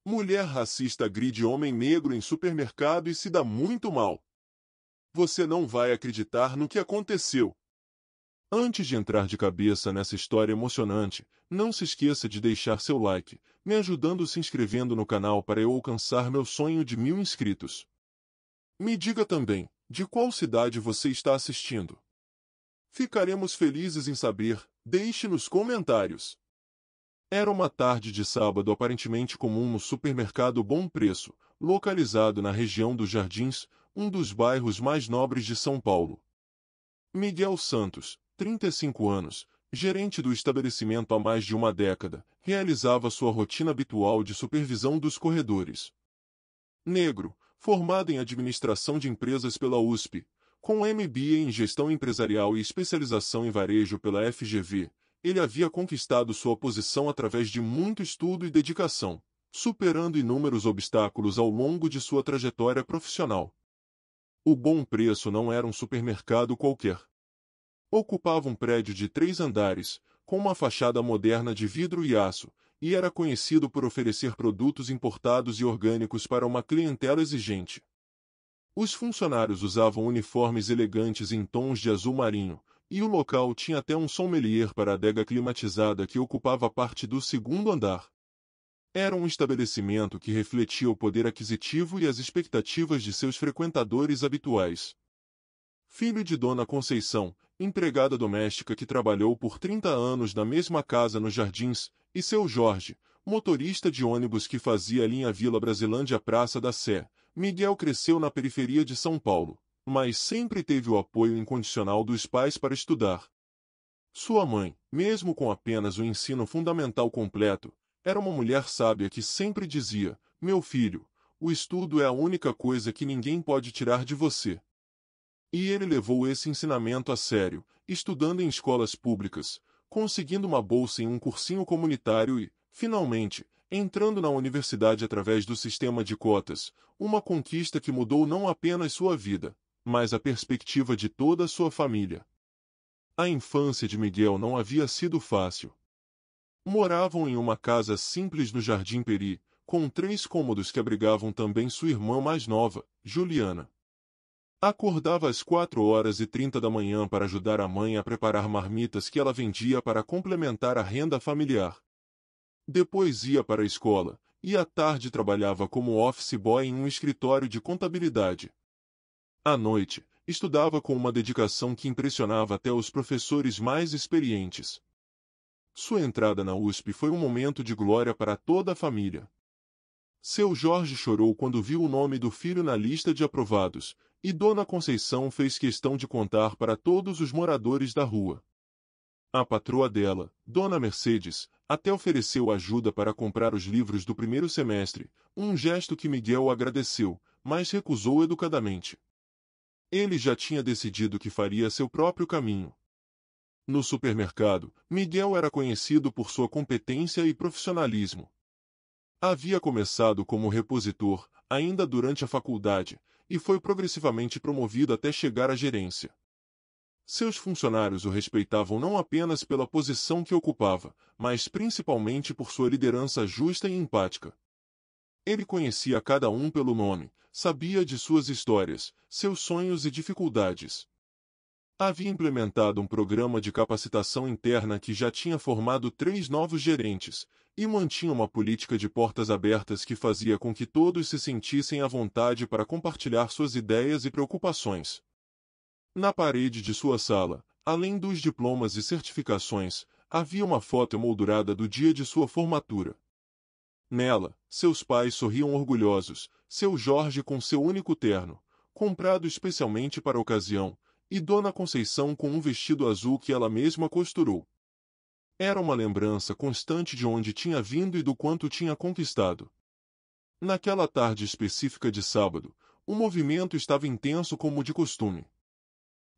Mulher racista agride homem negro em supermercado e se dá muito mal. Você não vai acreditar no que aconteceu. Antes de entrar de cabeça nessa história emocionante, não se esqueça de deixar seu like, me ajudando se inscrevendo no canal para eu alcançar meu sonho de 1000 inscritos. Me diga também, de qual cidade você está assistindo? Ficaremos felizes em saber, deixe nos comentários. Era uma tarde de sábado aparentemente comum no supermercado Bom Preço, localizado na região dos Jardins, um dos bairros mais nobres de São Paulo. Miguel Santos, 35 anos, gerente do estabelecimento há mais de uma década, realizava sua rotina habitual de supervisão dos corredores. Negro, formado em administração de empresas pela USP, com MBA em gestão empresarial e especialização em varejo pela FGV, ele havia conquistado sua posição através de muito estudo e dedicação, superando inúmeros obstáculos ao longo de sua trajetória profissional. O Bom Preço não era um supermercado qualquer. Ocupava um prédio de 3 andares, com uma fachada moderna de vidro e aço, e era conhecido por oferecer produtos importados e orgânicos para uma clientela exigente. Os funcionários usavam uniformes elegantes em tons de azul marinho, e o local tinha até um sommelier para a adega climatizada que ocupava parte do 2º andar. Era um estabelecimento que refletia o poder aquisitivo e as expectativas de seus frequentadores habituais. Filho de Dona Conceição, empregada doméstica que trabalhou por 30 anos na mesma casa nos Jardins, e seu Jorge, motorista de ônibus que fazia a linha Vila Brasilândia-Praça da Sé, Miguel cresceu na periferia de São Paulo, mas sempre teve o apoio incondicional dos pais para estudar. Sua mãe, mesmo com apenas o ensino fundamental completo, era uma mulher sábia que sempre dizia: "Meu filho, o estudo é a única coisa que ninguém pode tirar de você." E ele levou esse ensinamento a sério, estudando em escolas públicas, conseguindo uma bolsa em um cursinho comunitário e, finalmente, entrando na universidade através do sistema de cotas, uma conquista que mudou não apenas sua vida, mas a perspectiva de toda a sua família. A infância de Miguel não havia sido fácil. Moravam em uma casa simples no Jardim Peri, com 3 cômodos que abrigavam também sua irmã mais nova, Juliana. Acordava às 4h30 da manhã para ajudar a mãe a preparar marmitas que ela vendia para complementar a renda familiar. Depois ia para a escola, e à tarde trabalhava como office boy em um escritório de contabilidade. À noite, estudava com uma dedicação que impressionava até os professores mais experientes. Sua entrada na USP foi um momento de glória para toda a família. Seu Jorge chorou quando viu o nome do filho na lista de aprovados, e Dona Conceição fez questão de contar para todos os moradores da rua. A patroa dela, Dona Mercedes, até ofereceu ajuda para comprar os livros do primeiro semestre, um gesto que Miguel agradeceu, mas recusou educadamente. Ele já tinha decidido que faria seu próprio caminho. No supermercado, Miguel era conhecido por sua competência e profissionalismo. Havia começado como repositor, ainda durante a faculdade, e foi progressivamente promovido até chegar à gerência. Seus funcionários o respeitavam não apenas pela posição que ocupava, mas principalmente por sua liderança justa e empática. Ele conhecia cada um pelo nome, sabia de suas histórias, seus sonhos e dificuldades. Havia implementado um programa de capacitação interna que já tinha formado 3 novos gerentes, e mantinha uma política de portas abertas que fazia com que todos se sentissem à vontade para compartilhar suas ideias e preocupações. Na parede de sua sala, além dos diplomas e certificações, havia uma foto emoldurada do dia de sua formatura. Nela, seus pais sorriam orgulhosos, seu Jorge com seu único terno, comprado especialmente para a ocasião, e Dona Conceição com um vestido azul que ela mesma costurou. Era uma lembrança constante de onde tinha vindo e do quanto tinha conquistado. Naquela tarde específica de sábado, o movimento estava intenso como de costume.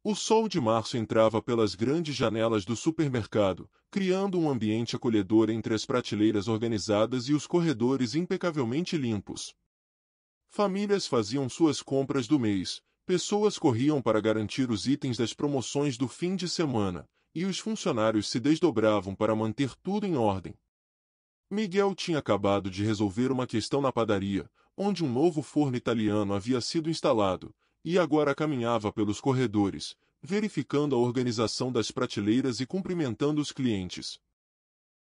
O sol de março entrava pelas grandes janelas do supermercado, criando um ambiente acolhedor entre as prateleiras organizadas e os corredores impecavelmente limpos. Famílias faziam suas compras do mês, pessoas corriam para garantir os itens das promoções do fim de semana, e os funcionários se desdobravam para manter tudo em ordem. Miguel tinha acabado de resolver uma questão na padaria, onde um novo forno italiano havia sido instalado, e agora caminhava pelos corredores, verificando a organização das prateleiras e cumprimentando os clientes.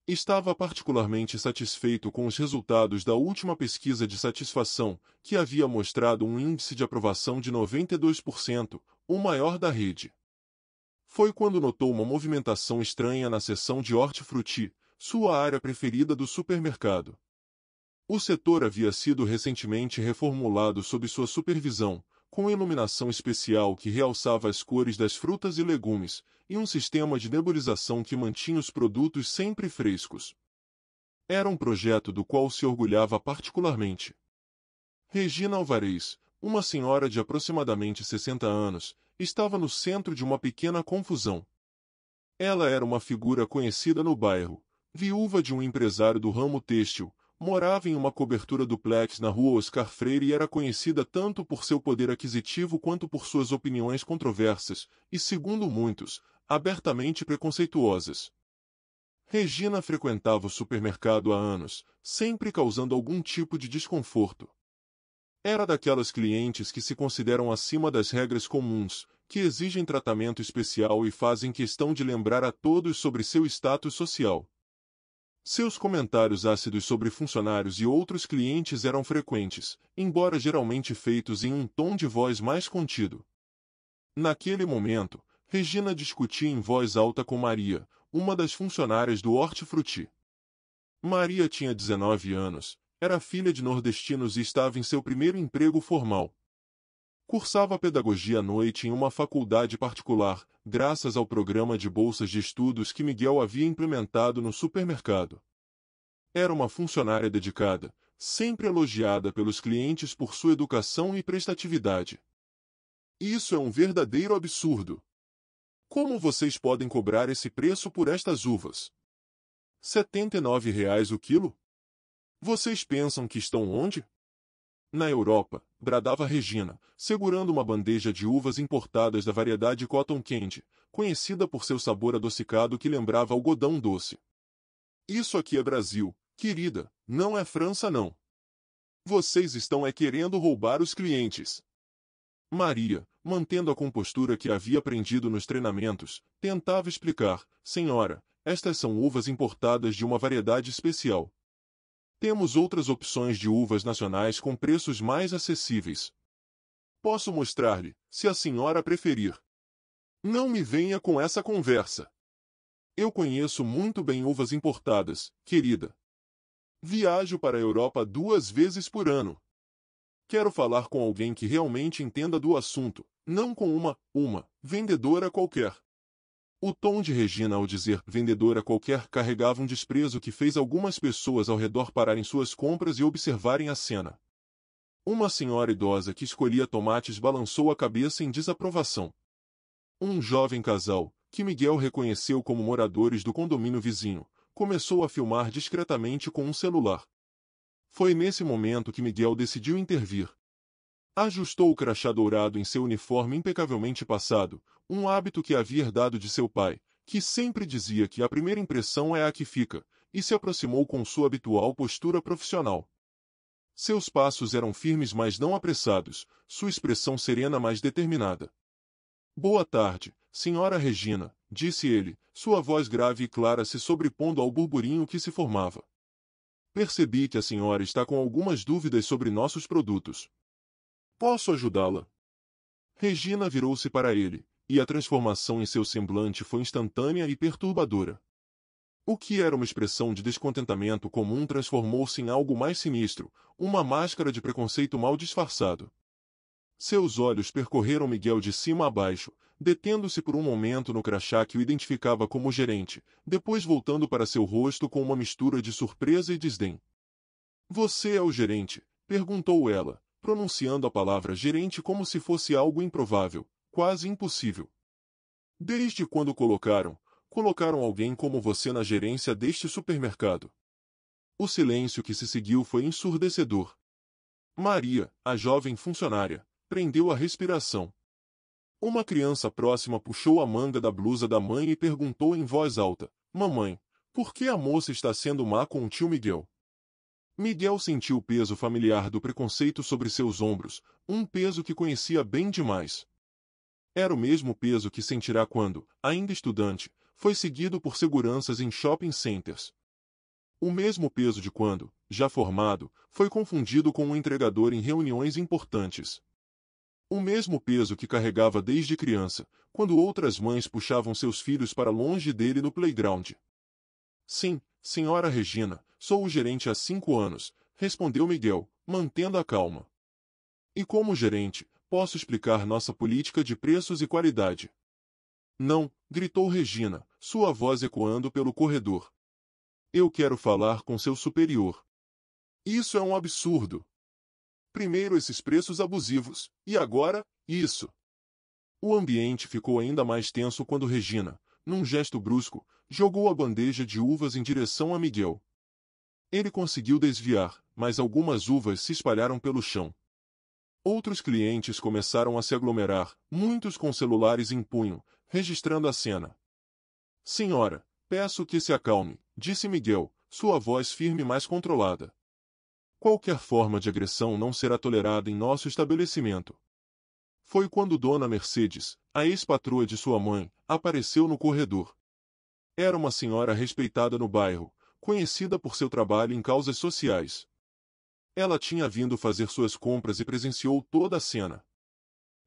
Estava particularmente satisfeito com os resultados da última pesquisa de satisfação, que havia mostrado um índice de aprovação de 92%, o maior da rede. Foi quando notou uma movimentação estranha na seção de hortifruti, sua área preferida do supermercado. O setor havia sido recentemente reformulado sob sua supervisão, com iluminação especial que realçava as cores das frutas e legumes, e um sistema de nebulização que mantinha os produtos sempre frescos. Era um projeto do qual se orgulhava particularmente. Regina Alvarez, uma senhora de aproximadamente 60 anos, estava no centro de uma pequena confusão. Ela era uma figura conhecida no bairro, viúva de um empresário do ramo têxtil, morava em uma cobertura duplex na rua Oscar Freire e era conhecida tanto por seu poder aquisitivo quanto por suas opiniões controversas, e segundo muitos, abertamente preconceituosas. Regina frequentava o supermercado há anos, sempre causando algum tipo de desconforto. Era daquelas clientes que se consideram acima das regras comuns, que exigem tratamento especial e fazem questão de lembrar a todos sobre seu status social. Seus comentários ácidos sobre funcionários e outros clientes eram frequentes, embora geralmente feitos em um tom de voz mais contido. Naquele momento, Regina discutia em voz alta com Maria, uma das funcionárias do hortifruti. Maria tinha 19 anos, era filha de nordestinos e estava em seu primeiro emprego formal. Cursava pedagogia à noite em uma faculdade particular, graças ao programa de bolsas de estudos que Miguel havia implementado no supermercado. Era uma funcionária dedicada, sempre elogiada pelos clientes por sua educação e prestatividade. Isso é um verdadeiro absurdo. Como vocês podem cobrar esse preço por estas uvas? R$ 79,00 o quilo? Vocês pensam que estão onde? Na Europa, bradava Regina, segurando uma bandeja de uvas importadas da variedade Cotton Candy, conhecida por seu sabor adocicado que lembrava algodão doce. Isso aqui é Brasil, querida, não é França não. Vocês estão querendo roubar os clientes. Maria, mantendo a compostura que havia aprendido nos treinamentos, tentava explicar: senhora, estas são uvas importadas de uma variedade especial. Temos outras opções de uvas nacionais com preços mais acessíveis. Posso mostrar-lhe, se a senhora preferir. Não me venha com essa conversa. Eu conheço muito bem uvas importadas, querida. Viajo para a Europa 2 vezes por ano. Quero falar com alguém que realmente entenda do assunto, não com uma vendedora qualquer. O tom de Regina ao dizer vendedora qualquer carregava um desprezo que fez algumas pessoas ao redor pararem suas compras e observarem a cena. Uma senhora idosa que escolhia tomates balançou a cabeça em desaprovação. Um jovem casal, que Miguel reconheceu como moradores do condomínio vizinho, começou a filmar discretamente com um celular. Foi nesse momento que Miguel decidiu intervir. Ajustou o crachá dourado em seu uniforme impecavelmente passado, um hábito que havia herdado de seu pai, que sempre dizia que a primeira impressão é a que fica, e se aproximou com sua habitual postura profissional. Seus passos eram firmes mas não apressados, sua expressão serena mas determinada. Boa tarde, senhora Regina, disse ele, sua voz grave e clara se sobrepondo ao burburinho que se formava. Percebi que a senhora está com algumas dúvidas sobre nossos produtos. Posso ajudá-la? Regina virou-se para ele, e a transformação em seu semblante foi instantânea e perturbadora. O que era uma expressão de descontentamento comum transformou-se em algo mais sinistro, uma máscara de preconceito mal disfarçado. Seus olhos percorreram Miguel de cima a baixo, detendo-se por um momento no crachá que o identificava como gerente, depois voltando para seu rosto com uma mistura de surpresa e desdém. Você é o gerente? Perguntou ela, pronunciando a palavra gerente como se fosse algo improvável, quase impossível. Desde quando colocaram alguém como você na gerência deste supermercado? O silêncio que se seguiu foi ensurdecedor. Maria, a jovem funcionária, prendeu a respiração. Uma criança próxima puxou a manga da blusa da mãe e perguntou em voz alta: Mamãe, Por que a moça está sendo má com o tio Miguel? Miguel sentiu o peso familiar do preconceito sobre seus ombros, um peso que conhecia bem demais. Era o mesmo peso que sentirá quando, ainda estudante, foi seguido por seguranças em shopping centers. O mesmo peso de quando, já formado, foi confundido com um entregador em reuniões importantes. O mesmo peso que carregava desde criança, quando outras mães puxavam seus filhos para longe dele no playground. Sim, senhora Regina, sou o gerente há 5 anos, respondeu Miguel, mantendo a calma. E como gerente, posso explicar nossa política de preços e qualidade. Não, gritou Regina, sua voz ecoando pelo corredor. Eu quero falar com seu superior. Isso é um absurdo. Primeiro esses preços abusivos, e agora, isso. O ambiente ficou ainda mais tenso quando Regina, num gesto brusco, jogou a bandeja de uvas em direção a Miguel. Ele conseguiu desviar, mas algumas uvas se espalharam pelo chão. Outros clientes começaram a se aglomerar, muitos com celulares em punho, registrando a cena. Senhora, peço que se acalme, disse Miguel, sua voz firme e mais controlada. Qualquer forma de agressão não será tolerada em nosso estabelecimento. Foi quando Dona Mercedes, a ex-patroa de sua mãe, apareceu no corredor. Era uma senhora respeitada no bairro, conhecida por seu trabalho em causas sociais. Ela tinha vindo fazer suas compras e presenciou toda a cena.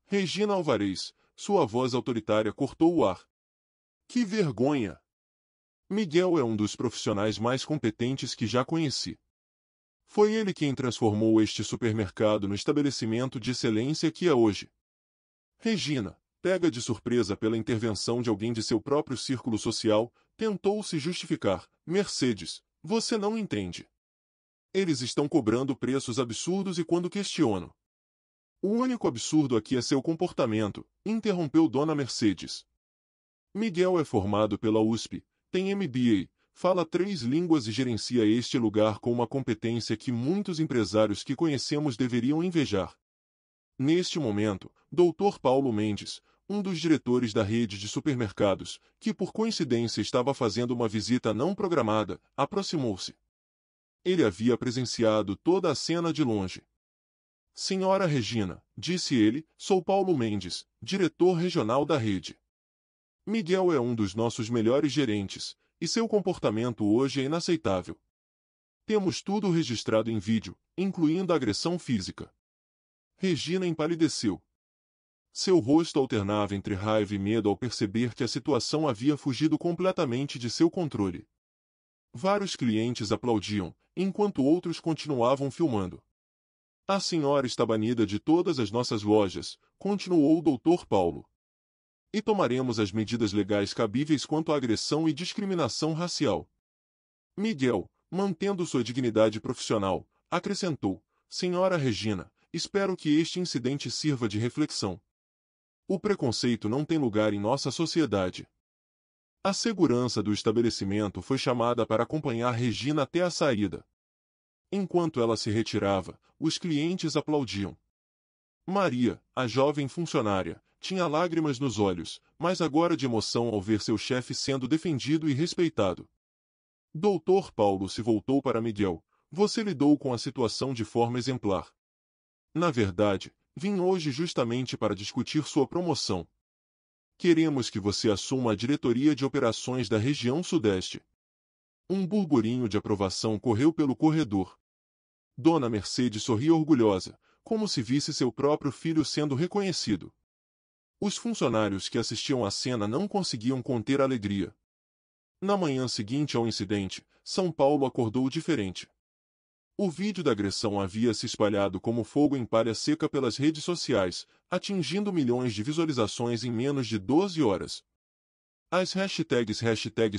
Regina Alvarez, sua voz autoritária cortou o ar. Que vergonha! Miguel é um dos profissionais mais competentes que já conheci. Foi ele quem transformou este supermercado no estabelecimento de excelência que é hoje. Regina, pega de surpresa pela intervenção de alguém de seu próprio círculo social, tentou se justificar. Mercedes, você não entende. Eles estão cobrando preços absurdos e quando questiono. O único absurdo aqui é seu comportamento, interrompeu Dona Mercedes. Miguel é formado pela USP, tem MBA, fala 3 línguas e gerencia este lugar com uma competência que muitos empresários que conhecemos deveriam invejar. Neste momento, Dr. Paulo Mendes, um dos diretores da rede de supermercados, que por coincidência estava fazendo uma visita não programada, aproximou-se. Ele havia presenciado toda a cena de longe. Senhora Regina, disse ele, sou Paulo Mendes, diretor regional da rede. Miguel é um dos nossos melhores gerentes, e seu comportamento hoje é inaceitável. Temos tudo registrado em vídeo, incluindo a agressão física. Regina empalideceu. Seu rosto alternava entre raiva e medo ao perceber que a situação havia fugido completamente de seu controle. Vários clientes aplaudiam, enquanto outros continuavam filmando. A senhora está banida de todas as nossas lojas, continuou o Dr. Paulo. E tomaremos as medidas legais cabíveis quanto à agressão e discriminação racial. Miguel, mantendo sua dignidade profissional, acrescentou, Senhora Regina, espero que este incidente sirva de reflexão. O preconceito não tem lugar em nossa sociedade. A segurança do estabelecimento foi chamada para acompanhar Regina até a saída. Enquanto ela se retirava, os clientes aplaudiam. Maria, a jovem funcionária, tinha lágrimas nos olhos, mas agora de emoção ao ver seu chefe sendo defendido e respeitado. Dr. Paulo se voltou para Miguel. Você lidou com a situação de forma exemplar. Na verdade, vim hoje justamente para discutir sua promoção. Queremos que você assuma a diretoria de operações da região Sudeste. Um burburinho de aprovação correu pelo corredor. Dona Mercedes sorria orgulhosa, como se visse seu próprio filho sendo reconhecido. Os funcionários que assistiam à cena não conseguiam conter a alegria. Na manhã seguinte ao incidente, São Paulo acordou diferente. O vídeo da agressão havia se espalhado como fogo em palha seca pelas redes sociais, atingindo milhões de visualizações em menos de 12 horas. As hashtags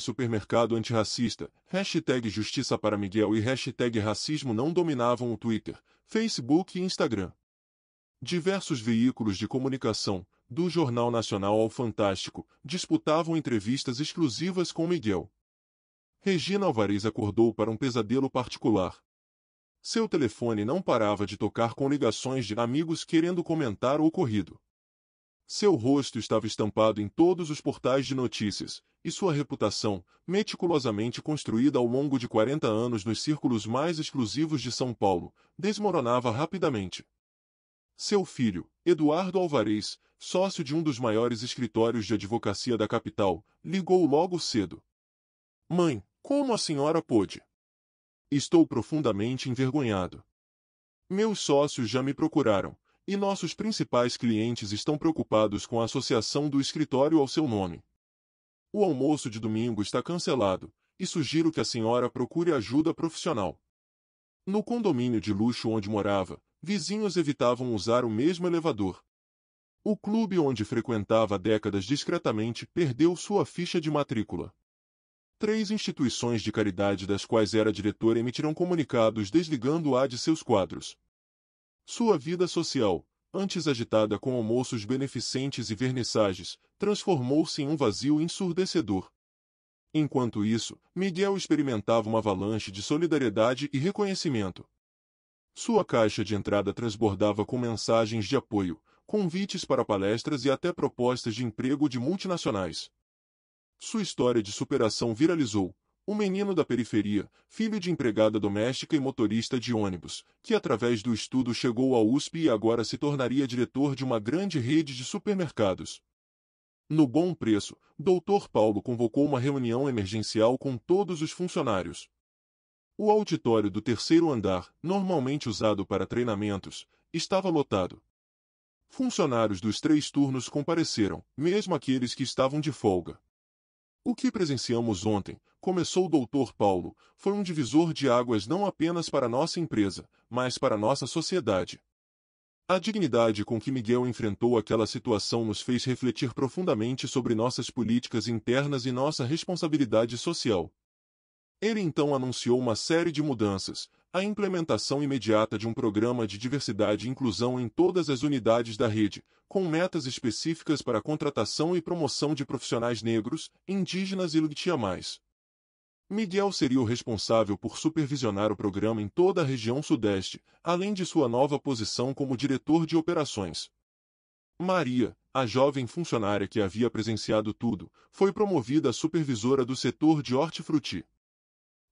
#supermercado antirracista, #justiça para Miguel e #racismo não dominavam o Twitter, Facebook e Instagram. Diversos veículos de comunicação, do Jornal Nacional ao Fantástico, disputavam entrevistas exclusivas com Miguel. Regina Alvarez acordou para um pesadelo particular. Seu telefone não parava de tocar com ligações de amigos querendo comentar o ocorrido. Seu rosto estava estampado em todos os portais de notícias, e sua reputação, meticulosamente construída ao longo de 40 anos nos círculos mais exclusivos de São Paulo, desmoronava rapidamente. Seu filho, Eduardo Alvarez, sócio de um dos maiores escritórios de advocacia da capital, ligou logo cedo. Mãe, como a senhora pôde? Estou profundamente envergonhado. Meus sócios já me procuraram, e nossos principais clientes estão preocupados com a associação do escritório ao seu nome. O almoço de domingo está cancelado, e sugiro que a senhora procure ajuda profissional. No condomínio de luxo onde morava, vizinhos evitavam usar o mesmo elevador. O clube onde frequentava há décadas discretamente perdeu sua ficha de matrícula. 3 instituições de caridade das quais era diretor emitiram comunicados desligando-a de seus quadros. Sua vida social, antes agitada com almoços beneficentes e vernissagens, transformou-se em um vazio ensurdecedor. Enquanto isso, Miguel experimentava uma avalanche de solidariedade e reconhecimento. Sua caixa de entrada transbordava com mensagens de apoio, convites para palestras e até propostas de emprego de multinacionais. Sua história de superação viralizou. O menino da periferia, filho de empregada doméstica e motorista de ônibus, que através do estudo chegou à USP e agora se tornaria diretor de uma grande rede de supermercados. No Bom Preço, Dr. Paulo convocou uma reunião emergencial com todos os funcionários. O auditório do 3º andar, normalmente usado para treinamentos, estava lotado. Funcionários dos 3 turnos compareceram, mesmo aqueles que estavam de folga. O que presenciamos ontem, começou o Dr. Paulo, foi um divisor de águas não apenas para nossa empresa, mas para nossa sociedade. A dignidade com que Miguel enfrentou aquela situação nos fez refletir profundamente sobre nossas políticas internas e nossa responsabilidade social. Ele então anunciou uma série de mudanças, a implementação imediata de um programa de diversidade e inclusão em todas as unidades da rede, com metas específicas para a contratação e promoção de profissionais negros, indígenas e LGBTI+. Miguel seria o responsável por supervisionar o programa em toda a região Sudeste, além de sua nova posição como diretor de operações. Maria, a jovem funcionária que havia presenciado tudo, foi promovida a supervisora do setor de hortifruti.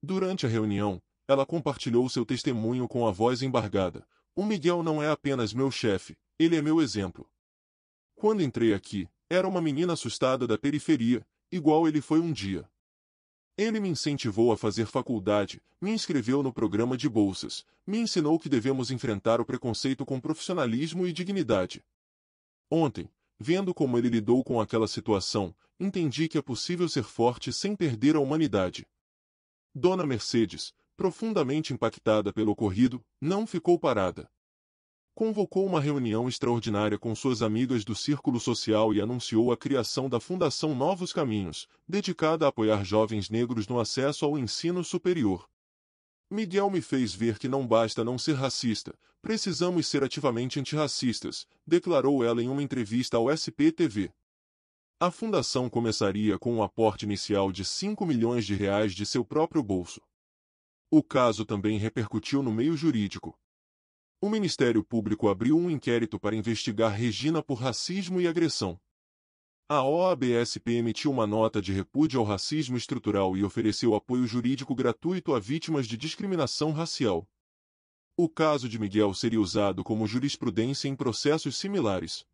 Durante a reunião, ela compartilhou seu testemunho com a voz embargada. O Miguel não é apenas meu chefe, ele é meu exemplo. Quando entrei aqui, era uma menina assustada da periferia, igual ele foi um dia. Ele me incentivou a fazer faculdade, me inscreveu no programa de bolsas, me ensinou que devemos enfrentar o preconceito com profissionalismo e dignidade. Ontem, vendo como ele lidou com aquela situação, entendi que é possível ser forte sem perder a humanidade. Dona Mercedes, profundamente impactada pelo ocorrido, não ficou parada. Convocou uma reunião extraordinária com suas amigas do círculo social e anunciou a criação da Fundação Novos Caminhos, dedicada a apoiar jovens negros no acesso ao ensino superior. Miguel me fez ver que não basta não ser racista, precisamos ser ativamente antirracistas, declarou ela em uma entrevista ao SPTV. A fundação começaria com um aporte inicial de R$5 milhões de seu próprio bolso. O caso também repercutiu no meio jurídico. O Ministério Público abriu um inquérito para investigar Regina por racismo e agressão. A OAB-SP emitiu uma nota de repúdio ao racismo estrutural e ofereceu apoio jurídico gratuito a vítimas de discriminação racial. O caso de Miguel seria usado como jurisprudência em processos similares.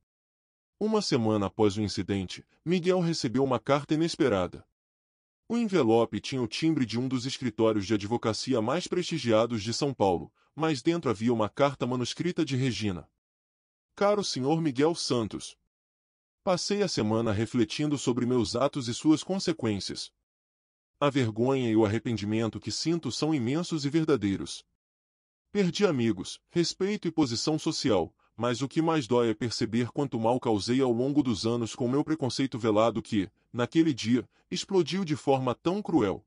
Uma semana após o incidente, Miguel recebeu uma carta inesperada. O envelope tinha o timbre de um dos escritórios de advocacia mais prestigiados de São Paulo, mas dentro havia uma carta manuscrita de Regina. Caro Sr. Miguel Santos, passei a semana refletindo sobre meus atos e suas consequências. A vergonha e o arrependimento que sinto são imensos e verdadeiros. Perdi amigos, respeito e posição social, mas o que mais dói é perceber quanto mal causei ao longo dos anos com meu preconceito velado que, naquele dia, explodiu de forma tão cruel.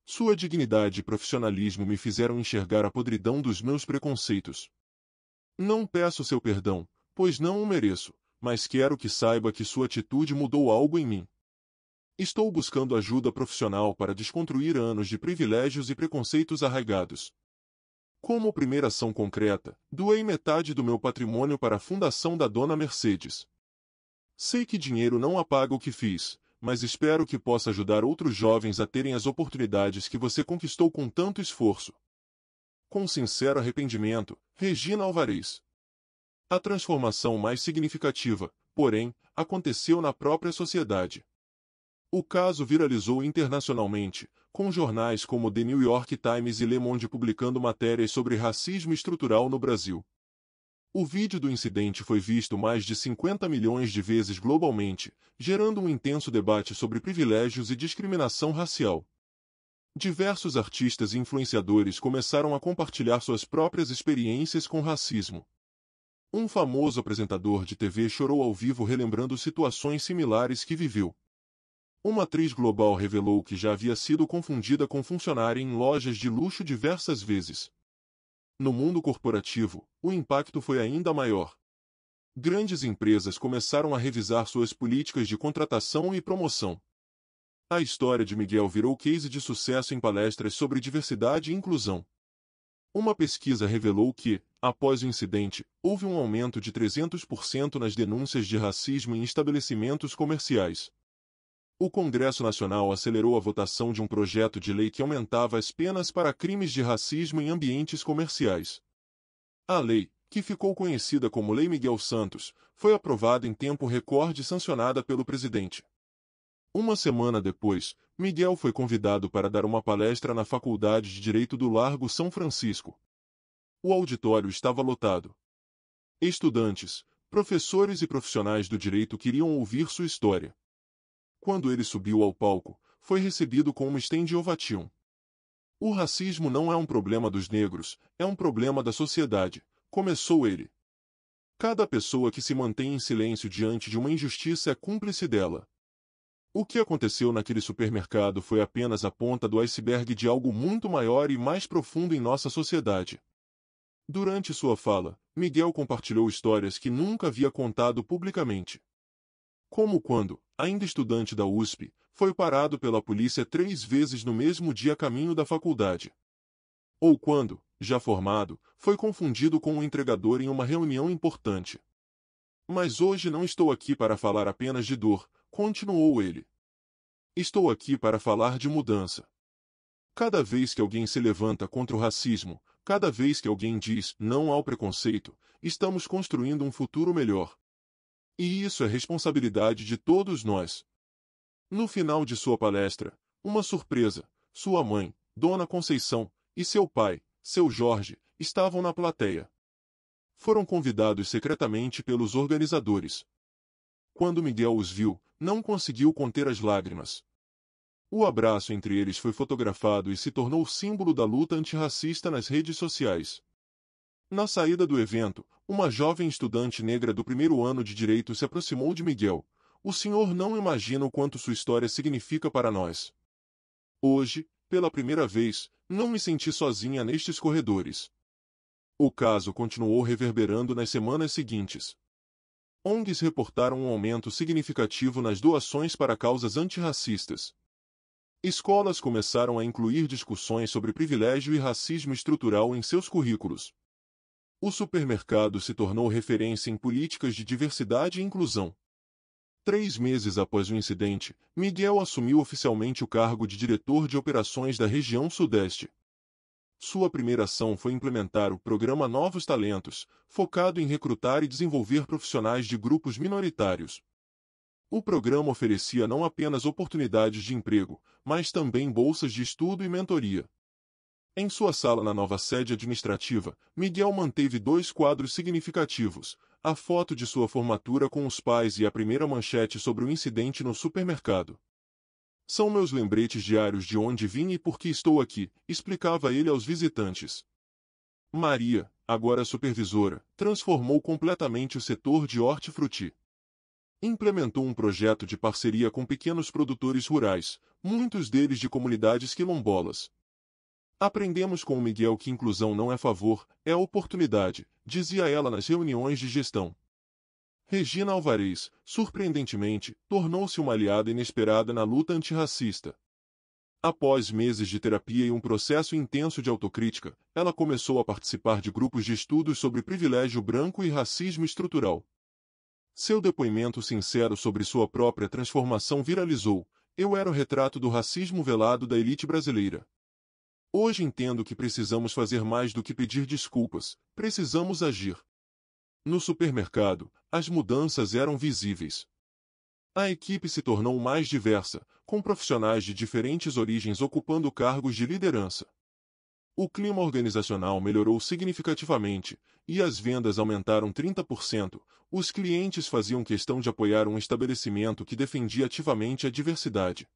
Sua dignidade e profissionalismo me fizeram enxergar a podridão dos meus preconceitos. Não peço seu perdão, pois não o mereço, mas quero que saiba que sua atitude mudou algo em mim. Estou buscando ajuda profissional para desconstruir anos de privilégios e preconceitos arraigados. Como primeira ação concreta, doei metade do meu patrimônio para a Fundação da Dona Mercedes. Sei que dinheiro não apaga o que fiz, mas espero que possa ajudar outros jovens a terem as oportunidades que você conquistou com tanto esforço. Com sincero arrependimento, Regina Alvarez. A transformação mais significativa, porém, aconteceu na própria sociedade. O caso viralizou internacionalmente, com jornais como The New York Times e Le Monde publicando matérias sobre racismo estrutural no Brasil. O vídeo do incidente foi visto mais de 50 milhões de vezes globalmente, gerando um intenso debate sobre privilégios e discriminação racial. Diversos artistas e influenciadores começaram a compartilhar suas próprias experiências com racismo. Um famoso apresentador de TV chorou ao vivo relembrando situações similares que viveu. Uma atriz global revelou que já havia sido confundida com funcionária em lojas de luxo diversas vezes. No mundo corporativo, o impacto foi ainda maior. Grandes empresas começaram a revisar suas políticas de contratação e promoção. A história de Miguel virou case de sucesso em palestras sobre diversidade e inclusão. Uma pesquisa revelou que, após o incidente, houve um aumento de 300% nas denúncias de racismo em estabelecimentos comerciais. O Congresso Nacional acelerou a votação de um projeto de lei que aumentava as penas para crimes de racismo em ambientes comerciais. A lei, que ficou conhecida como Lei Miguel Santos, foi aprovada em tempo recorde e sancionada pelo presidente. Uma semana depois, Miguel foi convidado para dar uma palestra na Faculdade de Direito do Largo São Francisco. O auditório estava lotado. Estudantes, professores e profissionais do direito queriam ouvir sua história. Quando ele subiu ao palco, foi recebido com uma stand ovation. O racismo não é um problema dos negros, é um problema da sociedade, começou ele. Cada pessoa que se mantém em silêncio diante de uma injustiça é cúmplice dela. O que aconteceu naquele supermercado foi apenas a ponta do iceberg de algo muito maior e mais profundo em nossa sociedade. Durante sua fala, Miguel compartilhou histórias que nunca havia contado publicamente. Como quando, ainda estudante da USP, foi parado pela polícia 3 vezes no mesmo dia a caminho da faculdade. Ou quando, já formado, foi confundido com um entregador em uma reunião importante. Mas hoje não estou aqui para falar apenas de dor, continuou ele. Estou aqui para falar de mudança. Cada vez que alguém se levanta contra o racismo, cada vez que alguém diz não ao preconceito, estamos construindo um futuro melhor. E isso é responsabilidade de todos nós. No final de sua palestra, uma surpresa, sua mãe, Dona Conceição, e seu pai, seu Jorge, estavam na plateia. Foram convidados secretamente pelos organizadores. Quando Miguel os viu, não conseguiu conter as lágrimas. O abraço entre eles foi fotografado e se tornou símbolo da luta antirracista nas redes sociais. Na saída do evento, uma jovem estudante negra do primeiro ano de Direito se aproximou de Miguel. O senhor não imagina o quanto sua história significa para nós. Hoje, pela primeira vez, não me senti sozinha nestes corredores. O caso continuou reverberando nas semanas seguintes. ONGs reportaram um aumento significativo nas doações para causas antirracistas. Escolas começaram a incluir discussões sobre privilégio e racismo estrutural em seus currículos. O supermercado se tornou referência em políticas de diversidade e inclusão. 3 meses após o incidente, Miguel assumiu oficialmente o cargo de diretor de operações da região Sudeste. Sua primeira ação foi implementar o programa Novos Talentos, focado em recrutar e desenvolver profissionais de grupos minoritários. O programa oferecia não apenas oportunidades de emprego, mas também bolsas de estudo e mentoria. Em sua sala na nova sede administrativa, Miguel manteve 2 quadros significativos: a foto de sua formatura com os pais e a primeira manchete sobre o incidente no supermercado. São meus lembretes diários de onde vim e por que estou aqui, explicava ele aos visitantes. Maria, agora supervisora, transformou completamente o setor de hortifruti. Implementou um projeto de parceria com pequenos produtores rurais, muitos deles de comunidades quilombolas. Aprendemos com o Miguel que inclusão não é favor, é oportunidade, dizia ela nas reuniões de gestão. Regina Alvarez, surpreendentemente, tornou-se uma aliada inesperada na luta antirracista. Após meses de terapia e um processo intenso de autocrítica, ela começou a participar de grupos de estudos sobre privilégio branco e racismo estrutural. Seu depoimento sincero sobre sua própria transformação viralizou. Eu era o retrato do racismo velado da elite brasileira. Hoje entendo que precisamos fazer mais do que pedir desculpas, precisamos agir. No supermercado, as mudanças eram visíveis. A equipe se tornou mais diversa, com profissionais de diferentes origens ocupando cargos de liderança. O clima organizacional melhorou significativamente, e as vendas aumentaram 30%. Os clientes faziam questão de apoiar um estabelecimento que defendia ativamente a diversidade.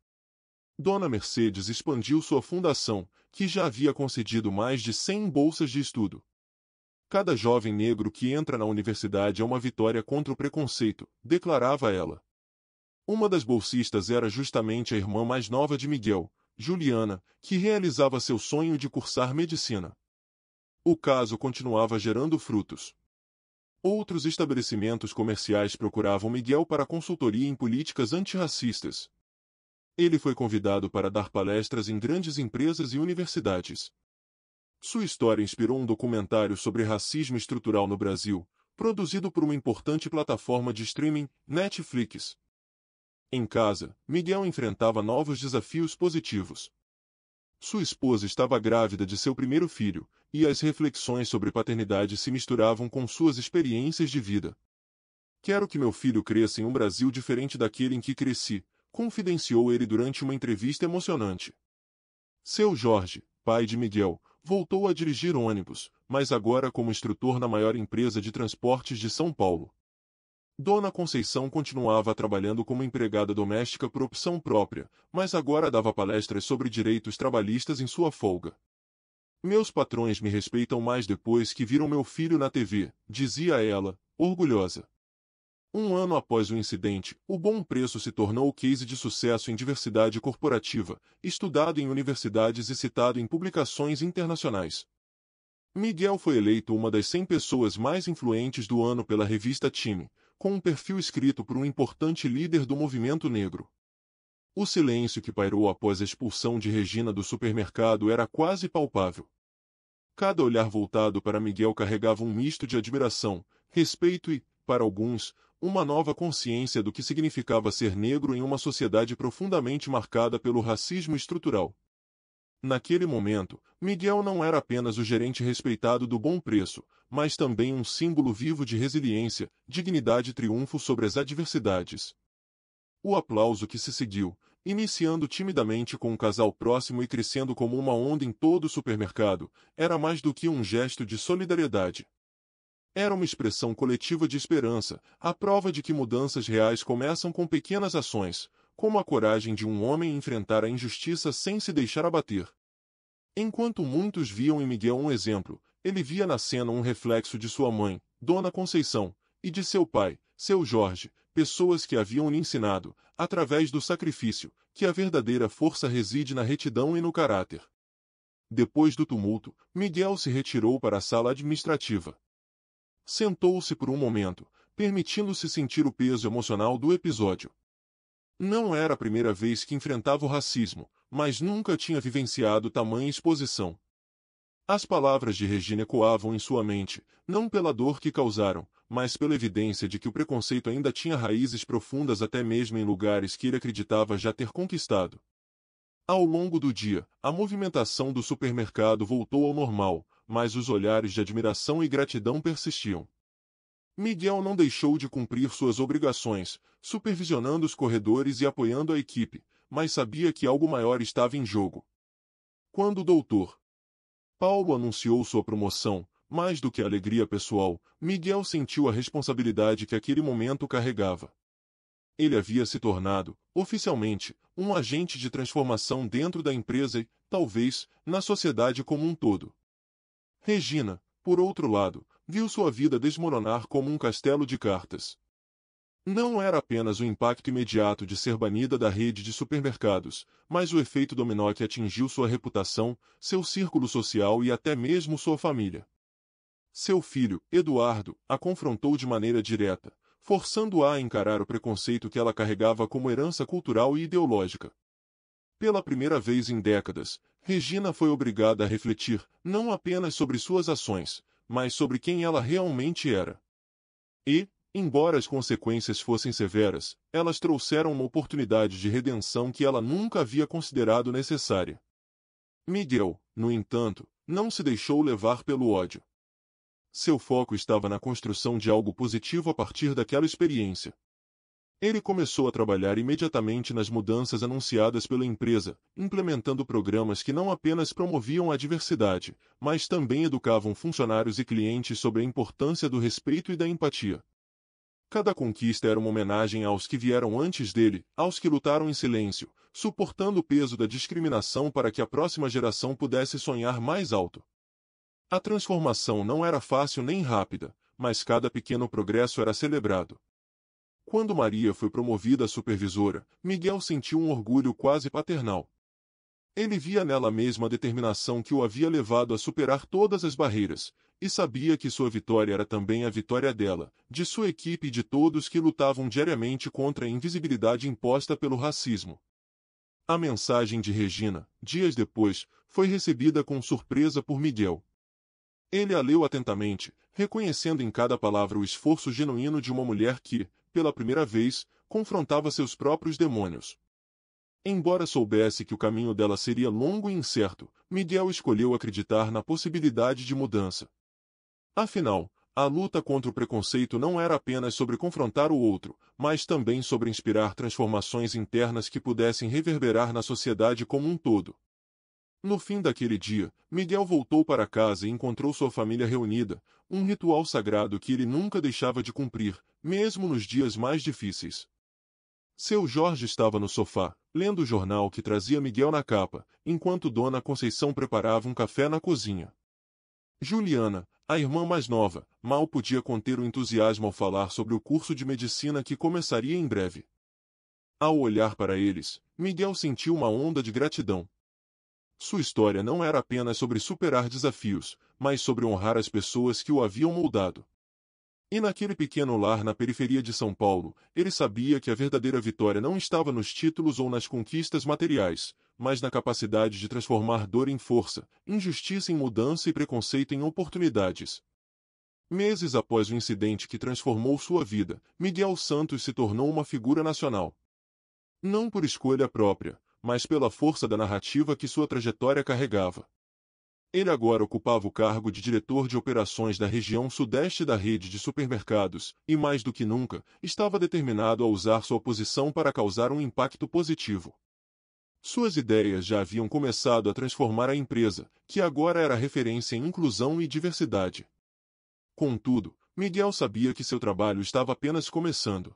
Dona Mercedes expandiu sua fundação, que já havia concedido mais de 100 bolsas de estudo. Cada jovem negro que entra na universidade é uma vitória contra o preconceito, declarava ela. Uma das bolsistas era justamente a irmã mais nova de Miguel, Juliana, que realizava seu sonho de cursar medicina. O caso continuava gerando frutos. Outros estabelecimentos comerciais procuravam Miguel para consultoria em políticas antirracistas. Ele foi convidado para dar palestras em grandes empresas e universidades. Sua história inspirou um documentário sobre racismo estrutural no Brasil, produzido por uma importante plataforma de streaming, Netflix. Em casa, Miguel enfrentava novos desafios positivos. Sua esposa estava grávida de seu primeiro filho, e as reflexões sobre paternidade se misturavam com suas experiências de vida. Quero que meu filho cresça em um Brasil diferente daquele em que cresci, confidenciou ele durante uma entrevista emocionante. Seu Jorge, pai de Miguel, voltou a dirigir ônibus, mas agora como instrutor na maior empresa de transportes de São Paulo. Dona Conceição continuava trabalhando como empregada doméstica por opção própria, mas agora dava palestras sobre direitos trabalhistas em sua folga. Meus patrões me respeitam mais depois que viram meu filho na TV, dizia ela, orgulhosa. Um ano após o incidente, o Bom Preço se tornou o case de sucesso em diversidade corporativa, estudado em universidades e citado em publicações internacionais. Miguel foi eleito uma das 100 pessoas mais influentes do ano pela revista Time, com um perfil escrito por um importante líder do movimento negro. O silêncio que pairou após a expulsão de Regina do supermercado era quase palpável. Cada olhar voltado para Miguel carregava um misto de admiração, respeito e, para alguns, uma nova consciência do que significava ser negro em uma sociedade profundamente marcada pelo racismo estrutural. Naquele momento, Miguel não era apenas o gerente respeitado do Bom Preço, mas também um símbolo vivo de resiliência, dignidade e triunfo sobre as adversidades. O aplauso que se seguiu, iniciando timidamente com um casal próximo e crescendo como uma onda em todo o supermercado, era mais do que um gesto de solidariedade. Era uma expressão coletiva de esperança, a prova de que mudanças reais começam com pequenas ações, como a coragem de um homem enfrentar a injustiça sem se deixar abater. Enquanto muitos viam em Miguel um exemplo, ele via na cena um reflexo de sua mãe, Dona Conceição, e de seu pai, seu Jorge, pessoas que haviam lhe ensinado, através do sacrifício, que a verdadeira força reside na retidão e no caráter. Depois do tumulto, Miguel se retirou para a sala administrativa. Sentou-se por um momento, permitindo-se sentir o peso emocional do episódio. Não era a primeira vez que enfrentava o racismo, mas nunca tinha vivenciado tamanha exposição. As palavras de Regina ecoavam em sua mente, não pela dor que causaram, mas pela evidência de que o preconceito ainda tinha raízes profundas até mesmo em lugares que ele acreditava já ter conquistado. Ao longo do dia, a movimentação do supermercado voltou ao normal, mas os olhares de admiração e gratidão persistiam. Miguel não deixou de cumprir suas obrigações, supervisionando os corredores e apoiando a equipe, mas sabia que algo maior estava em jogo. Quando o Dr. Paulo anunciou sua promoção, mais do que a alegria pessoal, Miguel sentiu a responsabilidade que aquele momento carregava. Ele havia se tornado, oficialmente, um agente de transformação dentro da empresa e, talvez, na sociedade como um todo. Regina, por outro lado, viu sua vida desmoronar como um castelo de cartas. Não era apenas o impacto imediato de ser banida da rede de supermercados, mas o efeito dominó que atingiu sua reputação, seu círculo social e até mesmo sua família. Seu filho, Eduardo, a confrontou de maneira direta, forçando-a a encarar o preconceito que ela carregava como herança cultural e ideológica. Pela primeira vez em décadas, Regina foi obrigada a refletir, não apenas sobre suas ações, mas sobre quem ela realmente era. E, Embora as consequências fossem severas, elas trouxeram uma oportunidade de redenção que ela nunca havia considerado necessária. Miguel, no entanto, não se deixou levar pelo ódio. Seu foco estava na construção de algo positivo a partir daquela experiência. Ele começou a trabalhar imediatamente nas mudanças anunciadas pela empresa, implementando programas que não apenas promoviam a diversidade, mas também educavam funcionários e clientes sobre a importância do respeito e da empatia. Cada conquista era uma homenagem aos que vieram antes dele, aos que lutaram em silêncio, suportando o peso da discriminação para que a próxima geração pudesse sonhar mais alto. A transformação não era fácil nem rápida, mas cada pequeno progresso era celebrado. Quando Maria foi promovida a supervisora, Miguel sentiu um orgulho quase paternal. Ele via nela a mesma determinação que o havia levado a superar todas as barreiras, e sabia que sua vitória era também a vitória dela, de sua equipe e de todos que lutavam diariamente contra a invisibilidade imposta pelo racismo. A mensagem de Regina, dias depois, foi recebida com surpresa por Miguel. Ele a leu atentamente, reconhecendo em cada palavra o esforço genuíno de uma mulher que, pela primeira vez, confrontava seus próprios demônios. Embora soubesse que o caminho dela seria longo e incerto, Miguel escolheu acreditar na possibilidade de mudança. Afinal, a luta contra o preconceito não era apenas sobre confrontar o outro, mas também sobre inspirar transformações internas que pudessem reverberar na sociedade como um todo. No fim daquele dia, Miguel voltou para casa e encontrou sua família reunida, um ritual sagrado que ele nunca deixava de cumprir, mesmo nos dias mais difíceis. Seu Jorge estava no sofá, lendo o jornal que trazia Miguel na capa, enquanto Dona Conceição preparava um café na cozinha. Juliana, a irmã mais nova, mal podia conter o entusiasmo ao falar sobre o curso de medicina que começaria em breve. Ao olhar para eles, Miguel sentiu uma onda de gratidão. Sua história não era apenas sobre superar desafios, mas sobre honrar as pessoas que o haviam moldado. E naquele pequeno lar na periferia de São Paulo, ele sabia que a verdadeira vitória não estava nos títulos ou nas conquistas materiais, mas na capacidade de transformar dor em força, injustiça em mudança e preconceito em oportunidades. Meses após o incidente que transformou sua vida, Miguel Santos se tornou uma figura nacional. Não por escolha própria, mas pela força da narrativa que sua trajetória carregava. Ele agora ocupava o cargo de diretor de operações da região sudeste da rede de supermercados, e mais do que nunca, estava determinado a usar sua posição para causar um impacto positivo. Suas ideias já haviam começado a transformar a empresa, que agora era referência em inclusão e diversidade. Contudo, Miguel sabia que seu trabalho estava apenas começando.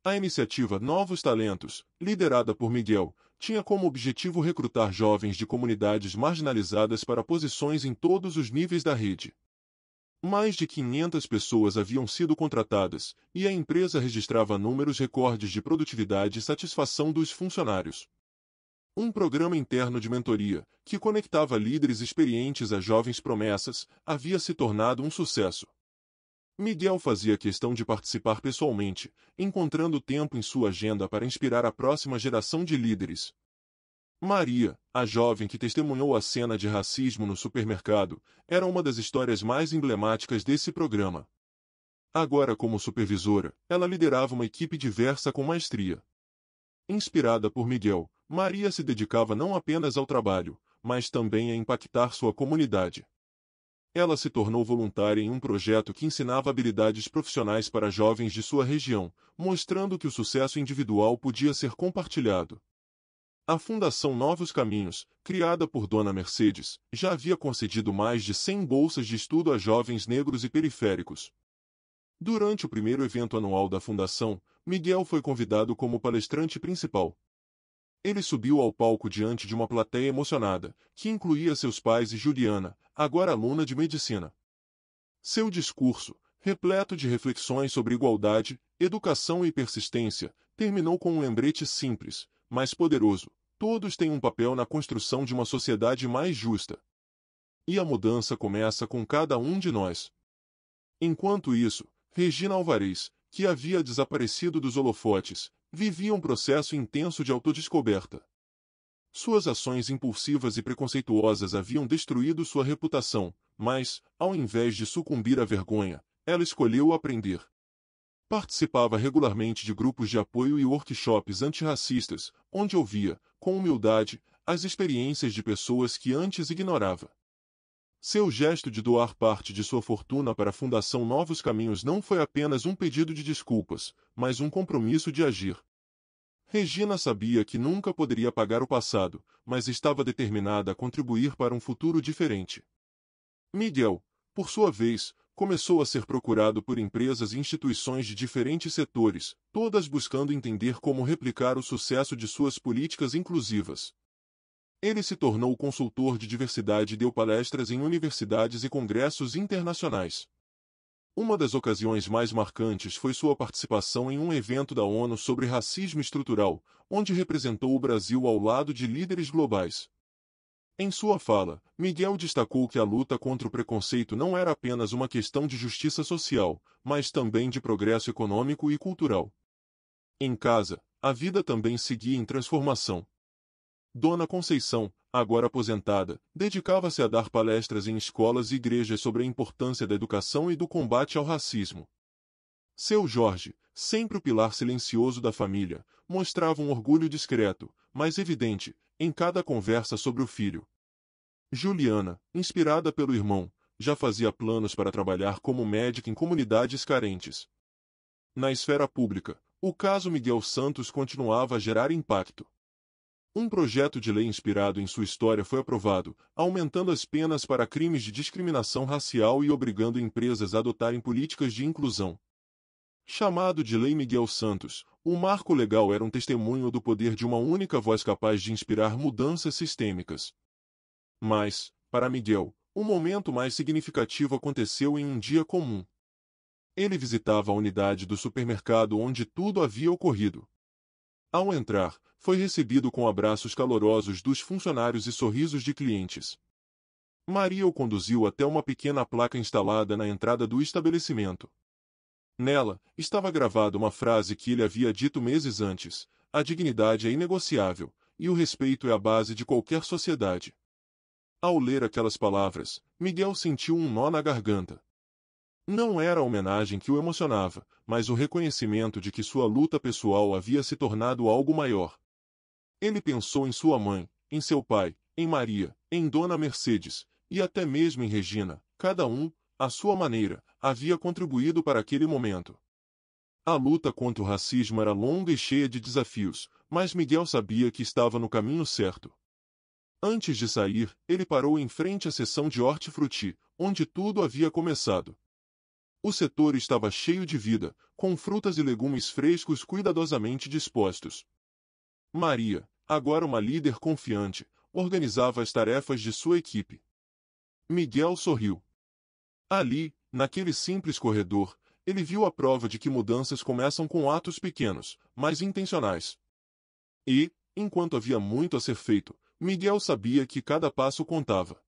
A iniciativa Novos Talentos, liderada por Miguel, tinha como objetivo recrutar jovens de comunidades marginalizadas para posições em todos os níveis da rede. Mais de 500 pessoas haviam sido contratadas, e a empresa registrava números recordes de produtividade e satisfação dos funcionários. Um programa interno de mentoria, que conectava líderes experientes a jovens promessas, havia se tornado um sucesso. Miguel fazia questão de participar pessoalmente, encontrando tempo em sua agenda para inspirar a próxima geração de líderes. Maria, a jovem que testemunhou a cena de racismo no supermercado, era uma das histórias mais emblemáticas desse programa. Agora como supervisora, ela liderava uma equipe diversa com maestria. Inspirada por Miguel, Maria se dedicava não apenas ao trabalho, mas também a impactar sua comunidade. Ela se tornou voluntária em um projeto que ensinava habilidades profissionais para jovens de sua região, mostrando que o sucesso individual podia ser compartilhado. A Fundação Novos Caminhos, criada por Dona Mercedes, já havia concedido mais de 100 bolsas de estudo a jovens negros e periféricos. Durante o primeiro evento anual da Fundação, Miguel foi convidado como palestrante principal. Ele subiu ao palco diante de uma plateia emocionada, que incluía seus pais e Juliana, agora aluna de medicina. Seu discurso, repleto de reflexões sobre igualdade, educação e persistência, terminou com um lembrete simples, mas poderoso: todos têm um papel na construção de uma sociedade mais justa. E a mudança começa com cada um de nós. Enquanto isso, Regina Alvarez, que havia desaparecido dos holofotes, vivia um processo intenso de autodescoberta. Suas ações impulsivas e preconceituosas haviam destruído sua reputação, mas, ao invés de sucumbir à vergonha, ela escolheu aprender. Participava regularmente de grupos de apoio e workshops antirracistas, onde ouvia, com humildade, as experiências de pessoas que antes ignorava. Seu gesto de doar parte de sua fortuna para a Fundação Novos Caminhos não foi apenas um pedido de desculpas, mas um compromisso de agir. Regina sabia que nunca poderia pagar o passado, mas estava determinada a contribuir para um futuro diferente. Miguel, por sua vez, começou a ser procurado por empresas e instituições de diferentes setores, todas buscando entender como replicar o sucesso de suas políticas inclusivas. Ele se tornou consultor de diversidade e deu palestras em universidades e congressos internacionais. Uma das ocasiões mais marcantes foi sua participação em um evento da ONU sobre racismo estrutural, onde representou o Brasil ao lado de líderes globais. Em sua fala, Miguel destacou que a luta contra o preconceito não era apenas uma questão de justiça social, mas também de progresso econômico e cultural. Em casa, a vida também seguia em transformação. Dona Conceição, agora aposentada, dedicava-se a dar palestras em escolas e igrejas sobre a importância da educação e do combate ao racismo. Seu Jorge, sempre o pilar silencioso da família, mostrava um orgulho discreto, mas evidente, em cada conversa sobre o filho. Juliana, inspirada pelo irmão, já fazia planos para trabalhar como médica em comunidades carentes. Na esfera pública, o caso Miguel Santos continuava a gerar impacto. Um projeto de lei inspirado em sua história foi aprovado, aumentando as penas para crimes de discriminação racial e obrigando empresas a adotarem políticas de inclusão. Chamado de Lei Miguel Santos, o marco legal era um testemunho do poder de uma única voz capaz de inspirar mudanças sistêmicas. Mas, para Miguel, o momento mais significativo aconteceu em um dia comum. Ele visitava a unidade do supermercado onde tudo havia ocorrido. Ao entrar, foi recebido com abraços calorosos dos funcionários e sorrisos de clientes. Maria o conduziu até uma pequena placa instalada na entrada do estabelecimento. Nela, estava gravada uma frase que ele havia dito meses antes: a dignidade é inegociável, e o respeito é a base de qualquer sociedade. Ao ler aquelas palavras, Miguel sentiu um nó na garganta. Não era a homenagem que o emocionava, mas o reconhecimento de que sua luta pessoal havia se tornado algo maior. Ele pensou em sua mãe, em seu pai, em Maria, em Dona Mercedes, e até mesmo em Regina, cada um, à sua maneira, havia contribuído para aquele momento. A luta contra o racismo era longa e cheia de desafios, mas Miguel sabia que estava no caminho certo. Antes de sair, ele parou em frente à seção de hortifruti, onde tudo havia começado. O setor estava cheio de vida, com frutas e legumes frescos cuidadosamente dispostos. Maria, agora uma líder confiante, organizava as tarefas de sua equipe. Miguel sorriu. Ali, naquele simples corredor, ele viu a prova de que mudanças começam com atos pequenos, mas intencionais. E, enquanto havia muito a ser feito, Miguel sabia que cada passo contava.